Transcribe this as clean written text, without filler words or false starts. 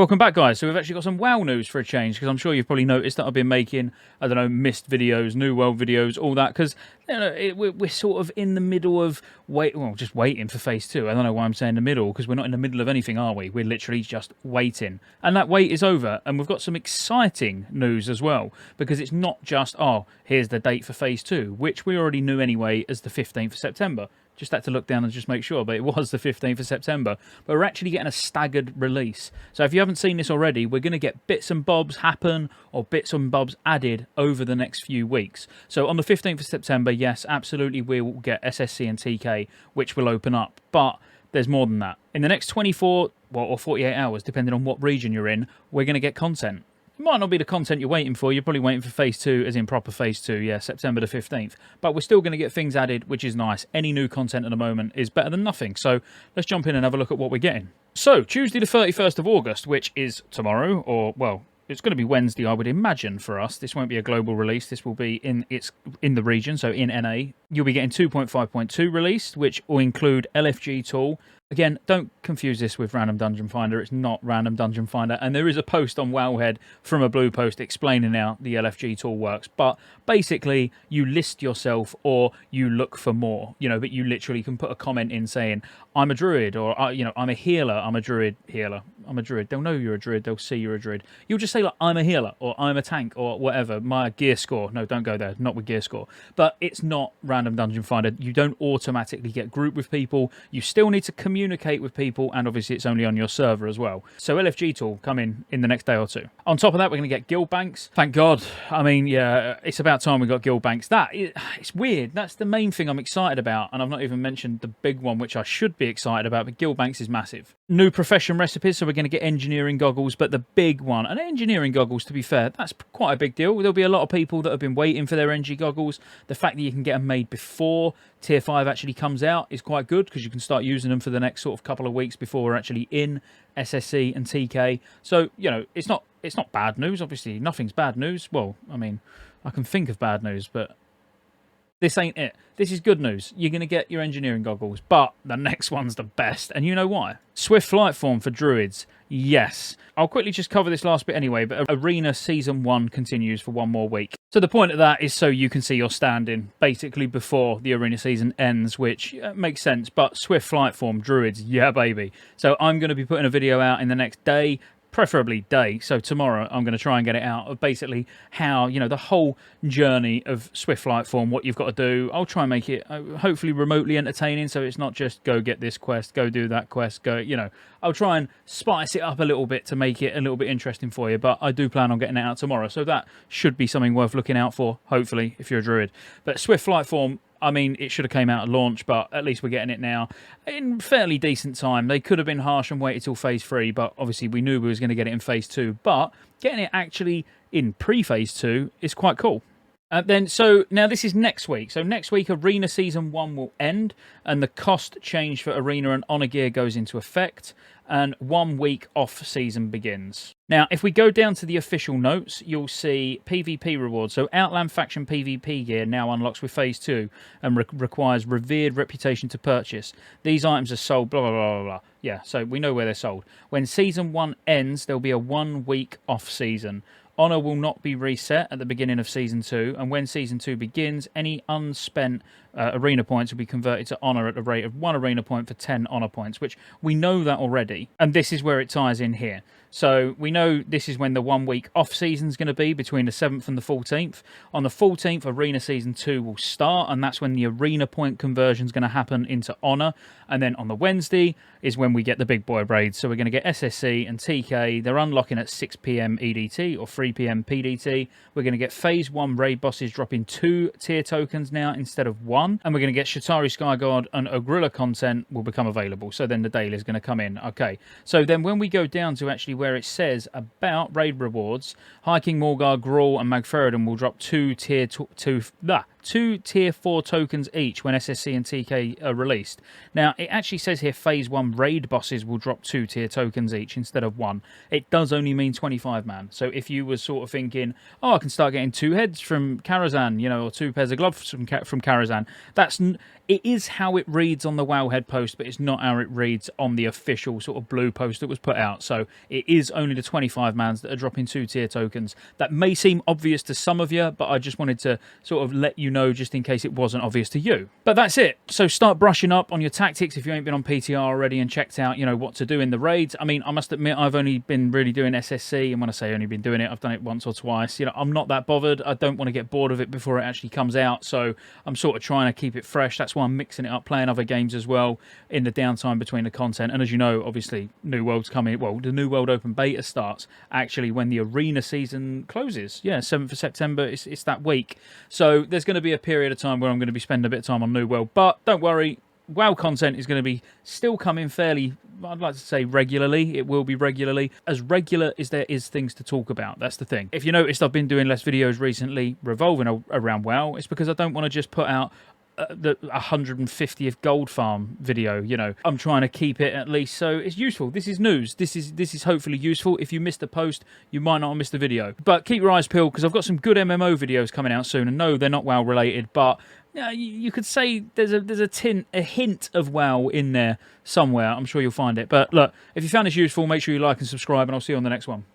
Welcome back, guys. So we've actually got some WoW news for a change, because I'm sure you've probably noticed that I've been making, I don't know, mist videos, New World videos, all that, because we're sort of in the middle of just waiting for Phase 2. I don't know why I'm saying the middle, because we're not in the middle of anything, are we? We're literally just waiting. And that wait is over, and we've got some exciting news as well, because it's not just, oh, here's the date for Phase 2, which we already knew anyway as the 15th of September. Just had to look down and just make sure, but it was the 15th of September. But we're actually getting a staggered release. So if you haven't seen this already, we're going to get bits and bobs happen or bits and bobs added over the next few weeks. So on the 15th of September, yes, absolutely, we will get SSC and TK, which will open up. But there's more than that. In the next 24 or 48 hours, depending on what region you're in, we're going to get content. It might not be the content you're waiting for. You're probably waiting for Phase 2, as in proper Phase 2, yeah, September the 15th. But we're still going to get things added, which is nice. Any new content at the moment is better than nothing. So let's jump in and have a look at what we're getting. So, Tuesday the 31st of August, which is tomorrow, or, well, it's going to be Wednesday, I would imagine, for us. This won't be a global release. This will be in the region, so in NA. You'll be getting 2.5.2 released, which will include LFG tool. Again, don't confuse this with Random Dungeon Finder. It's not Random Dungeon Finder. And there is a post on Wowhead from a blue post explaining how the LFG tool works. But basically, you list yourself or you look for more. But you literally can put a comment in saying, I'm a druid, or, I'm a healer. I'm a druid healer. I'm a druid. They'll know you're a druid. They'll see you're a druid. You'll just say, like, I'm a healer, or I'm a tank, or whatever. My gear score. No, don't go there. Not with gear score. But it's not Random Dungeon Finder. You don't automatically get grouped with people. You still need to communicate with people, and obviously it's only on your server as well. So LFG tool coming in the next day or two. On top of that, we're going to get guild banks. Thank God. I mean, yeah, it's about time we got guild banks. It's weird. That's the main thing I'm excited about, and I've not even mentioned the big one, which I should be excited about, but guild banks is massive. New profession recipes, so we're going to get engineering goggles, but the big one, and engineering goggles, to be fair, that's quite a big deal. There'll be a lot of people that have been waiting for their NG goggles. The fact that you can get them made before Tier 5 actually comes out is quite good, because you can start using them for the next sort of couple of weeks before we're actually in SSC and TK. So, it's not bad news. Obviously, nothing's bad news. Well, I mean, I can think of bad news, but this ain't it. This is good news. You're going to get your engineering goggles, but the next one's the best. And you know why? Swift flight form for druids. Yes. I'll quickly just cover this last bit anyway, but Arena Season 1 continues for one more week. So the point of that is so you can see your standing, basically before the Arena Season ends, which makes sense. But Swift flight form, druids, yeah, baby. So I'm going to be putting a video out in the next day, preferably day. So tomorrow I'm going to try and get it out of basically how, the whole journey of Swift Flight Form, what you've got to do. I'll try and make it hopefully remotely entertaining, so it's not just go get this quest, go do that quest, go, I'll try and spice it up a little bit to make it a little bit interesting for you, but I do plan on getting it out tomorrow, so that should be something worth looking out for, hopefully, if you're a druid. But Swift Flight Form, I mean, it should have came out at launch, but at least we're getting it now in fairly decent time. They could have been harsh and waited till Phase 3, but obviously we knew we was going to get it in Phase 2. But getting it actually in pre-Phase 2 is quite cool. So now this is next week. So next week, Arena Season 1 will end, and the cost change for Arena and Honor gear goes into effect, and 1 week off season begins. Now, if we go down to the official notes, you'll see PvP rewards. So Outland Faction PvP gear now unlocks with Phase 2 and requires revered reputation to purchase. These items are sold, blah, blah, blah, blah, blah. Yeah, so we know where they're sold. When Season 1 ends, there'll be a 1 week off season. Honor will not be reset at the beginning of Season 2, and when Season 2 begins, any unspent arena points will be converted to Honor at the rate of 1 arena point for 10 Honor points, which we know that already, and this is where it ties in here. So we know this is when the 1 week off season is going to be, between the 7th and the 14th. On the 14th, Arena Season 2 will start, and that's when the arena point conversion is going to happen into Honor. And then on the Wednesday is when we get the big boy raids. So we're going to get SSC and TK. They're unlocking at 6 PM EDT or 3 PM PDT. We're going to get Phase 1 raid bosses dropping 2 tier tokens now instead of 1. And we're going to get Shatari Skyguard and Ogrilla content will become available. So then the daily is going to come in. Okay, so then when we go down to actually where it says about raid rewards, Hiking Morgar, Grawl and Magferodon will drop 2 tier 2 2 tier 4 tokens each when SSC and TK are released. Now, it actually says here phase 1 raid bosses will drop 2 tier tokens each instead of 1. It does only mean 25 man. So if you were sort of thinking, oh, I can start getting 2 heads from Karazhan, you know, or 2 pairs of gloves from Karazhan, it is how it reads on the Wowhead post, but it's not how it reads on the official sort of blue post that was put out. So it is only the 25 mans that are dropping 2 tier tokens. That may seem obvious to some of you, but I just wanted to sort of let you know just in case it wasn't obvious to you. But that's it. So start brushing up on your tactics if you ain't been on PTR already and checked out, you know, what to do in the raids. I mean, I must admit, I've only been really doing SSC, and when I say only been doing it, I've done it once or twice. You know, I'm not that bothered. I don't want to get bored of it before it actually comes out, so I'm sort of trying to keep it fresh. That's why I'm mixing it up, playing other games as well in the downtime between the content. And as you know, obviously, New World's coming. Well, the New World Open Beta starts actually when the arena season closes. Yeah, 7th of September, it's that week. So there's going to be a period of time where I'm going to be spending a bit of time on New World. But don't worry, WoW content is going to be still coming fairly, I'd like to say regularly. It will be regularly. As regular as there is things to talk about. That's the thing. If you noticed, I've been doing less videos recently revolving around WoW. It's because I don't want to just put out the 150th gold farm video. You know, I'm trying to keep it at least so it's useful. This is news. This is hopefully useful. If you missed the post, you might not have missed the video. But keep your eyes peeled, because I've got some good MMO videos coming out soon. And no, they're not WoW related, but you could say there's a hint of WoW in there somewhere. I'm sure you'll find it. But look, if you found this useful, make sure you like and subscribe, and I'll see you on the next one.